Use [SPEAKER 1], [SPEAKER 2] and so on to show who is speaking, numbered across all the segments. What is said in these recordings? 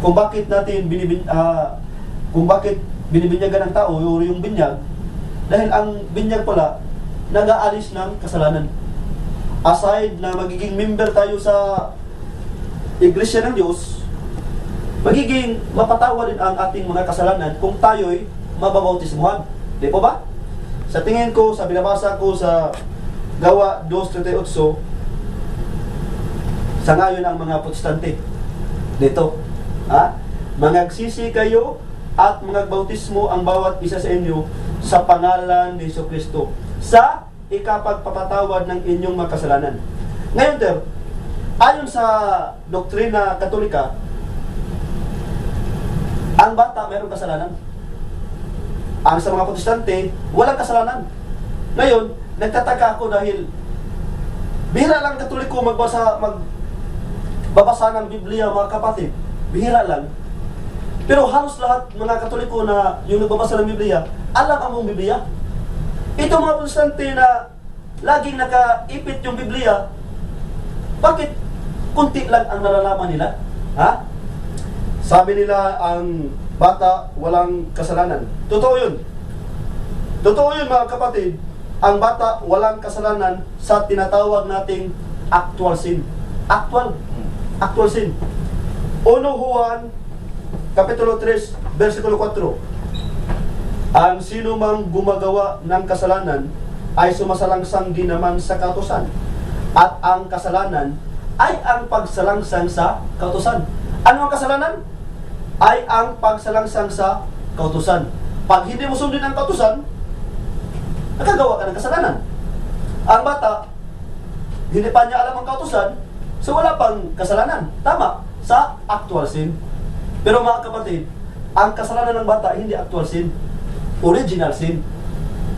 [SPEAKER 1] kung bakit natin kung bakit binibinyagan ng tao yung binyag, dahil ang binyag pala nag-aalis ng kasalanan. Aside na magiging member tayo sa Iglesia ng Diyos, magiging mapatawad din ang ating mga kasalanan kung tayo'y mababautismuhan. Di po ba? Sa tingin ko, sa binabasa ko sa Gawa 2:38, sa ngayon ang mga protestante dito, mangagsisi kayo at magbautismo ang bawat isa sa inyo sa pangalan ni Jesucristo sa ikapagpapatawad ng inyong mga kasalanan. Ngayon, ayon sa doktrina Katolika, ang bata mayroong kasalanan. Ang sa mga protestante, walang kasalanan. Ngayon, nagtataka ako dahil bihira lang Katoliko magbabasa ng Biblia, mga kapatid. Bihira lang. Pero halos lahat mga Katoliko na yung nagbabasa ng Biblia, alam ang Biblia. Ito mga protestante na laging nakaipit yung Biblia, bakit kunti lang ang nalalaman nila? Sabi nila ang bata walang kasalanan. Totoo yun. Totoo yun mga kapatid. Ang bata walang kasalanan sa tinatawag nating actual sin. Actual sin. 1 Juan Kapitulo 3, versikulo 4. Ang sino mang gumagawa ng kasalanan ay sumasalangsang din naman sa kautusan. At ang kasalanan ay ang pagsalangsang sa kautusan. Ano ang kasalanan? Ay ang pagsalangsang sa kautusan. Pag hindi mo sundin ang kautusan, nakagawa ka ng kasalanan. Ang bata, hindi pa niya alam ang kautusan, so wala pang kasalanan. Tama, sa actual sin. Pero mga kapatid, ang kasalanan ng bata hindi actual sin, original sin.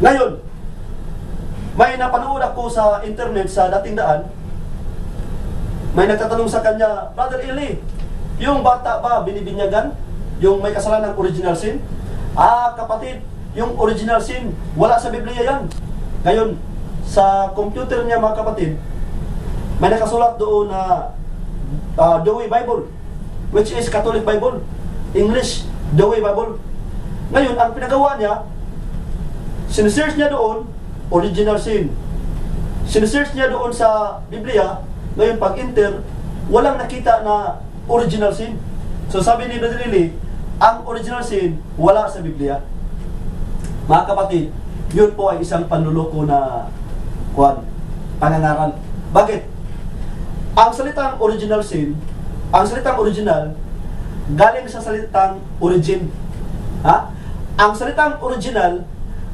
[SPEAKER 1] Ngayon, may napanood ako sa internet sa dating daan, may nagtatanong sa kanya, Brother Eli, yung bata ba binibinyagan? Yung may kasalanan ng original sin? Kapatid, yung original sin, wala sa Biblia yan. Ngayon, sa computer niya mga kapatid, may nakasulat doon na Douay Bible, which is Catholic Bible. English, Douay Bible. Ngayon, ang pinagawa niya, sinesearch niya doon, original sin. Sinesearch niya doon sa Biblia, ngayon pag-enter, walang nakita na original sin. So sabi ni Brother Eli, ang original sin, wala sa Biblia. Mga kapatid, yun po ay isang panluloko na pangangaral. Bakit? Ang salitang original sin, ang salitang original, galing sa salitang origin. Ang salitang original,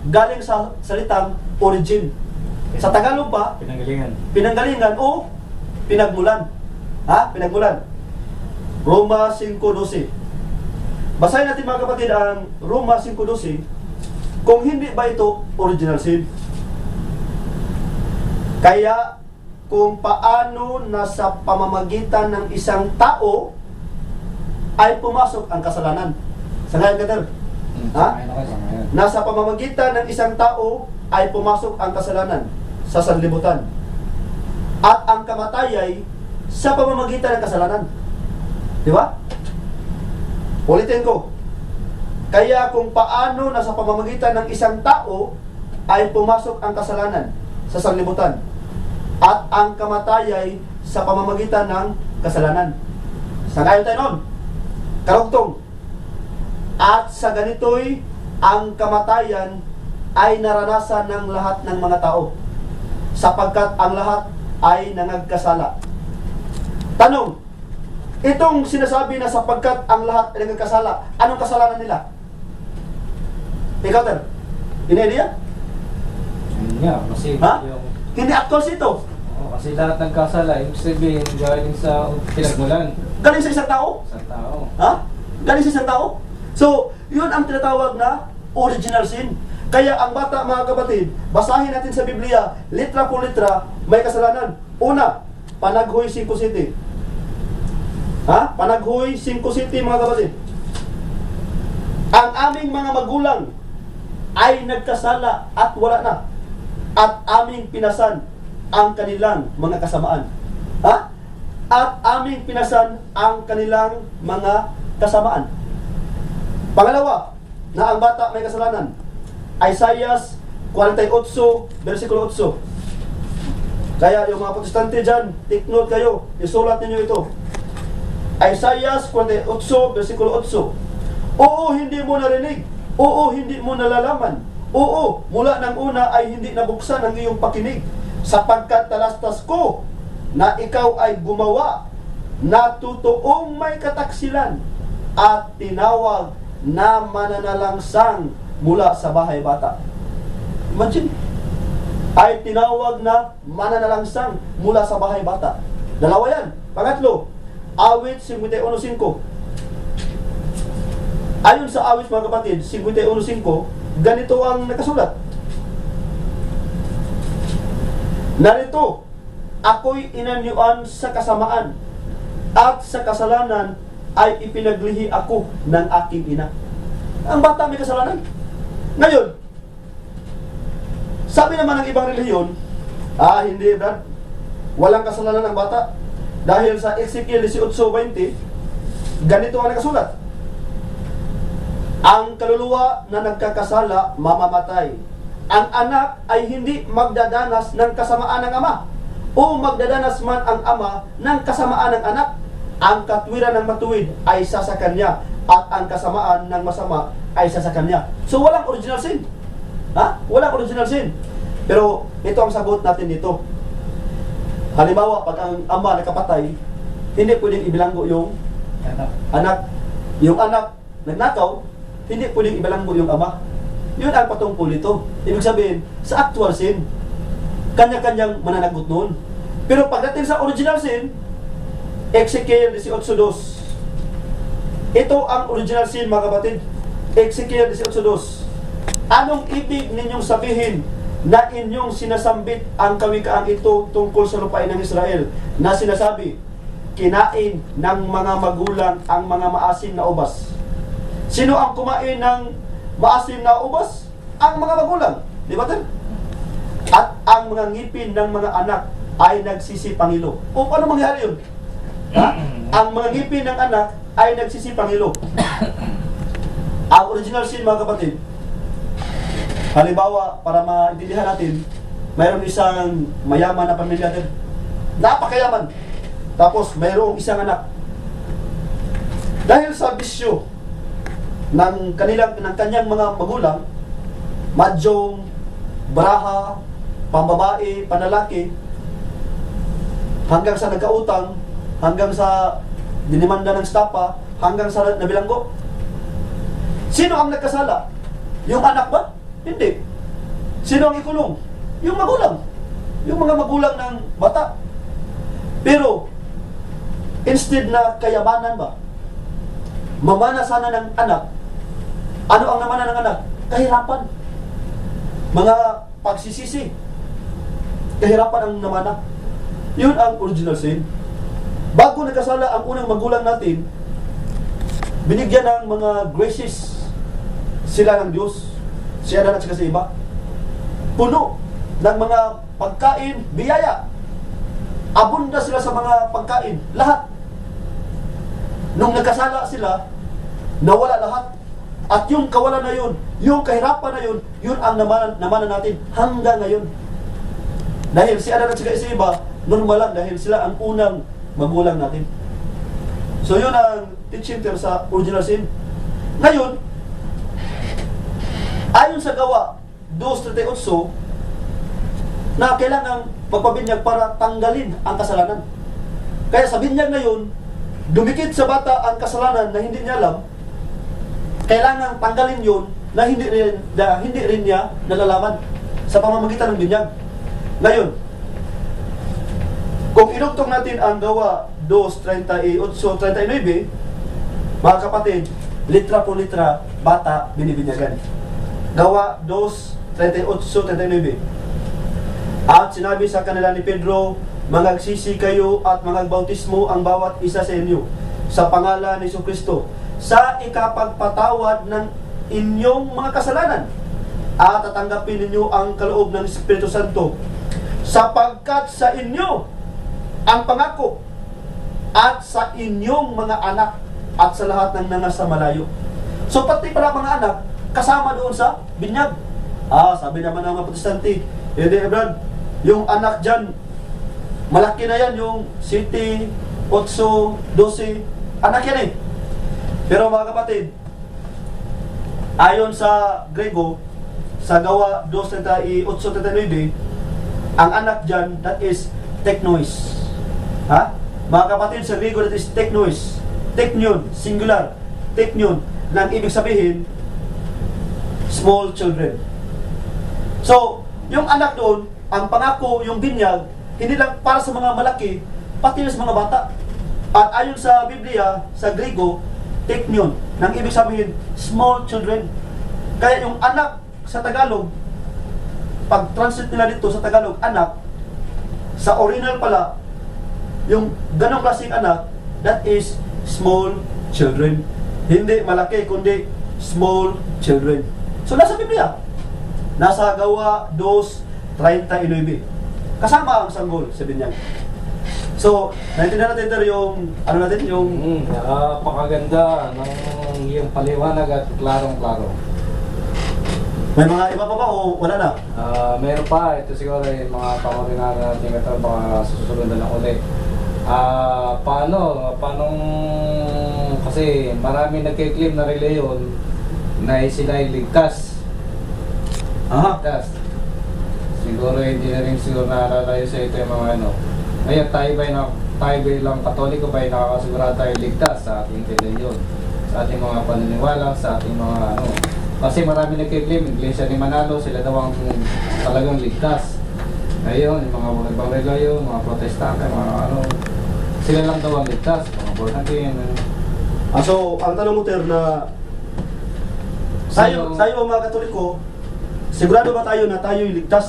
[SPEAKER 1] galing sa salitang origin. Sa Tagalog ba? Pinanggalingan o pinagmulan. Pinagmulan. Roma 5:12. Basahin natin mga kapatid ang Roma 5:12. Kung hindi ba ito original sin? Kaya kung paano na sa pamamagitan ng isang tao ay pumasok ang kasalanan. Sa ngayon ka nasa pamamagitan ng isang tao ay pumasok ang kasalanan sa sanlibutan. At ang kamatay sa pamamagitan ng kasalanan. Di ba? Ulitin ko. Kaya kung paano na sa pamamagitan ng isang tao ay pumasok ang kasalanan sa sanlibutan. At ang kamatay sa pamamagitan ng kasalanan. Sa ngayon tayo nun. Karugtong. At sa ganito'y ang kamatayan ay naranasan ng lahat ng mga tao, sapagkat ang lahat ay nangagkasala. Tanong, itong sinasabi na sapagkat ang lahat ay nangagkasala, anong kasalanan nila? Ikaw, Ter? Ini-idea?
[SPEAKER 2] Kasi
[SPEAKER 1] Hindi actual ito.
[SPEAKER 2] kasi lahat nagkasala, ibig sabihin, galing sa pinagmulan.
[SPEAKER 1] Galing sa isang tao?
[SPEAKER 2] Sa tao.
[SPEAKER 1] Galing sa isang tao? So, yun ang tinatawag na original sin. Kaya ang bata, mga kapatid, basahin natin sa Biblia, litra po litra, may kasalanan. Una, Panaghoy 5:7. Panaghoy 5:7, mga kapatid. Ang aming mga magulang ay nagkasala at wala na, at aming pinasan ang kanilang mga kasamaan. At aming pinasan ang kanilang mga kasamaan. Pangalawa, na ang bata may kasalanan. Isaiah 48, versikulo 8. Kaya yung mga protestante dyan, take note kayo, isulat ninyo ito. Isaiah 48, versikulo 8. Oo, hindi mo narinig. Oo, hindi mo nalalaman. Oo, mula ng una ay hindi nabuksan ang iyong pakinig, sapagkat talastas ko na ikaw ay gumawa na totoong may kataksilan at tinawag na mananalangsang mula sa bahay bata. Imagine, ay tinawag na mananalangsang mula sa bahay bata. Dalawa yan. Pangatlo, awit 51.5. Ayon sa awit, mga kapatid, 51.5, ganito ang nakasulat. Narito, ako'y inanyuan sa kasamaan, at sa kasalanan ay ipinaglihi ako ng aking ina. Ang bata may kasalanan. Ngayon, sabi naman ng ibang relihiyon, hindi Brad, walang kasalanan ng bata. Dahil sa Ezekiel 18:20, ganito ang nakasulat. Ang kaluluwa na nagkakasala, mamamatay. Ang anak ay hindi magdadanas ng kasamaan ng ama, o magdadanas man ang ama ng kasamaan ng anak. Ang katwiran ng matuwid ay sa kanya, at ang kasamaan ng masama ay sa kanya. So walang original sin. Walang original sin. Pero ito ang sagot natin dito. Halimbawa, pag ang ama nakapatay, hindi pwedeng ibilanggo yung anak. Yung anak nagnakaw, hindi pwedeng ibilanggo yung ama. Yun ang patungkol nito. Ibig sabihin, sa actual sin, kanya-kanyang mananagot noon. Pero pagdating sa original sin, Ezekiel 18:2. Ito ang original sin, mga kapatid. Ezekiel 18:2. Anong ibig ninyong sabihin na inyong sinasambit ang kawikaang ito tungkol sa lupain ng Israel, na sinasabi, kinain ng mga magulang ang mga maasim na ubas? Sino ang kumain ng maasim na ubas? Ang mga magulang. Di ba din? At ang mga ngipin ng mga anak ay nagsisipangilo. O paano mangyari yun? Ang mga ngipin ng anak ay nagsisipangilo. Ang original sin, mga kapatid, halimbawa, para maintindihan natin, mayroong isang mayaman na pamilya din. Napakayaman. Tapos, mayroong isang anak. Dahil sa bisyo ng kanyang mga magulang, madyong, baraha, pambabae, panlalaki, hanggang sa nagkautang, hanggang sa dinimanda ng stapa, hanggang sa nabilanggo. Sino ang nagkasala? Yung anak ba? Hindi. Sino ang ikulong? Yung magulang. Yung mga magulang ng bata. Pero, instead na kayamanan ba, mamana sana ng anak, ano ang namana ng anak? Kahirapan. Mga pagsisisi. Kahirapan ang namana. Yun ang original sin. Bago nagkasala ang unang magulang natin, binigyan ng mga graces sila ng Diyos. Si Adan at saka si Eva. Puno ng mga pagkain, biyaya. Abunda sila sa mga pagkain. Lahat. Nung nagkasala sila, nawala lahat. At yung kawalan na yun, yung kahirapan na yun, yun ang namanan natin hanggang ngayon. Dahil si Adan at saka si Eva, normal lang dahil sila ang unang magulang natin. So yun ang teaching term sa original sin. Ngayon, ayon sa Gawa 2:38, na kailangang magpabinyag para tanggalin ang kasalanan. Kaya sa binyag na yun, dumikit sa bata ang kasalanan na hindi niya alam, kailangang tanggalin yun na hindi rin niya nalalaman sa pamamagitan ng binyag. Ngayon, kung inugtong natin ang Gawa 2:38-39, mga kapatid, litra po litra, bata binibinyagan. Gawa 2:38-39. At sinabi sa kanila ni Pedro, mangagsisi kayo at mangagbautismo ang bawat isa sa inyo sa pangalan ni Jesucristo sa ikapagpatawad ng inyong mga kasalanan, at tatanggapin ninyo ang kaloob ng Espiritu Santo, sapagkat sa inyo ang pangako, at sa inyong mga anak at sa lahat ng nangasa malayo. So pati pala mga anak, kasama doon sa binyag. Sabi naman ng mga protestante, hindi Brad, yung anak dyan, malaki na yan, yung 7, 8, 12, anak yan eh. Pero mga kapatid, ayon sa Grego, sa Gawa 2:38-39, ang anak dyan, that is teknois. Mga kapatid, sa Grego, that is teknois. Teknion, singular. Teknion, na ang ibig sabihin, small children. So, yung anak doon, ang pangako, yung binyag, hindi lang para sa mga malaki, pati na sa mga bata. At ayon sa Biblia, sa Grego, teknion, nang ibig sabihin, small children. Kaya yung anak sa Tagalog, pag translate nila dito sa Tagalog, anak, sa original pala, yung ganong klaseng anak, that is small children. Hindi malaki, kundi small children. So, nasa Biblia. Nasa Gawa 2:39. Kasama ang sanggol sa binyag. So, naintindihan natin ito yung,
[SPEAKER 2] Napakaganda ng iyong paliwanag at klarong-klaro.
[SPEAKER 1] may mga iba pa ba o wala na?
[SPEAKER 2] Meron pa, ito siguro yung mga pangurinara natin ito, baka susunod na lang ulit. Kasi marami nagkiklaim na reliyon na sila ay ligtas. Ligtas. Siguro hindi na rin siguro nakalalayo sa ito yung mga ano. Ngayon tayo ba lang Katoliko ba ay nakakasigurado tayo ligtas sa ating reliyon, sa ating mga paniniwala, sa ating mga ano. Kasi marami nagkiklaim, Iglesia ni Manalo, sila daw ang talagang ligtas. Ngayon, yung mga ibang reliyon, mga protestante, mga ano, sila lang daw ang ligtas, mga born again.
[SPEAKER 1] So, ang tanong mo, Ter, na tayo mga Katoliko, sigurado ba tayo na tayo'y ligtas?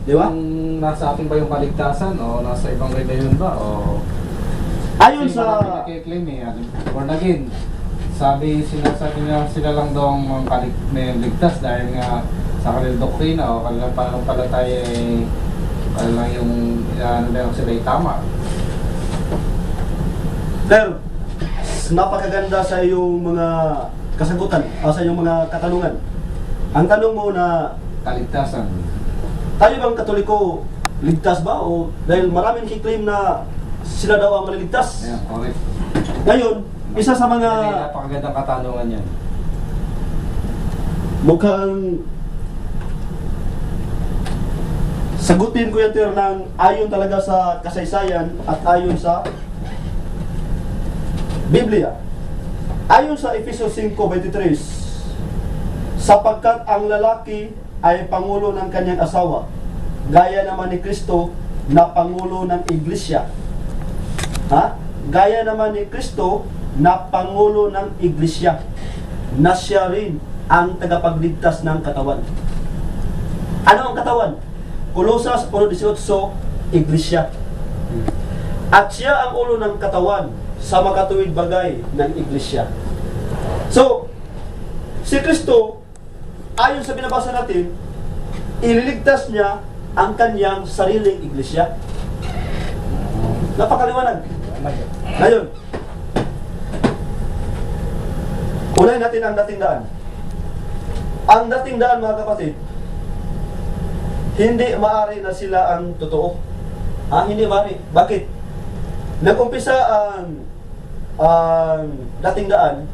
[SPEAKER 1] Di ba?
[SPEAKER 2] Kung nasa atin ba yung kaligtasan o nasa ibang reliyon ba? O
[SPEAKER 1] Ayon
[SPEAKER 2] kasi
[SPEAKER 1] sa...
[SPEAKER 2] marami nagkiklaim born again. Sinasabi nila sila lang daw ang may ligtas dahil nga sa kanilang doktrina o kanilang pananampalataya ay kanilang yung sila ay tama.
[SPEAKER 1] Ter, napakaganda sa iyong mga kasagutan, sa iyong mga katanungan. Ang tanong mo na,
[SPEAKER 2] Kaligtasan.
[SPEAKER 1] tayo bang Katoliko ligtas ba? O dahil maraming nakiklaim na sila daw ang maliligtas.
[SPEAKER 2] Ayan, correct.
[SPEAKER 1] Ngayon, isa sa mga
[SPEAKER 2] Napakagandang katanungan yan.
[SPEAKER 1] mukhang sagutin ko yan, Ter, ng ayon talaga sa kasaysayan at ayon sa Biblia. Ayon sa Efesos 5:23, sapagkat ang lalaki ay pangulo ng kanyang asawa, gaya naman ni Kristo na pangulo ng iglesia. Gaya naman ni Kristo na pangulo ng iglesia, na siya rin ang tagapagligtas ng katawan. Ano ang katawan? Kolosas 1:18, iglesia. At siya ang ulo ng katawan sa makatuwid bagay ng iglesia. So, si Kristo, ayon sa binabasa natin, ililigtas niya ang kanyang sariling iglesia. Napakaliwanag. Ngayon, unahin natin ang dating daan. Ang dating daan, mga kapatid, hindi maaari na sila ang totoo. Hindi maaari. Bakit? Nag-umpisa ang dating daan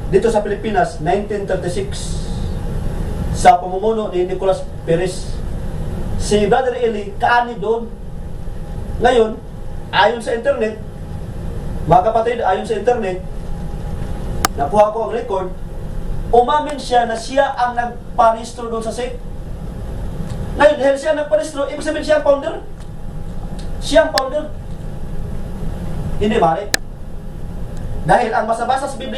[SPEAKER 1] dito sa Pilipinas, 1936, sa pamumuno ni Nicolas Perez. Si Brother Eli, kaani doon. Ngayon, ayon sa internet, mga kapatid, ayon sa internet, nakuha ko ang record, umamin siya na siya ang nagparehistro doon sa SEC. Ngayon, dahil siya nagparehistro, ibig sabihin siya ang founder. Siya ang founder. Hindi, mali. Dahil ang masabasa sa Biblia,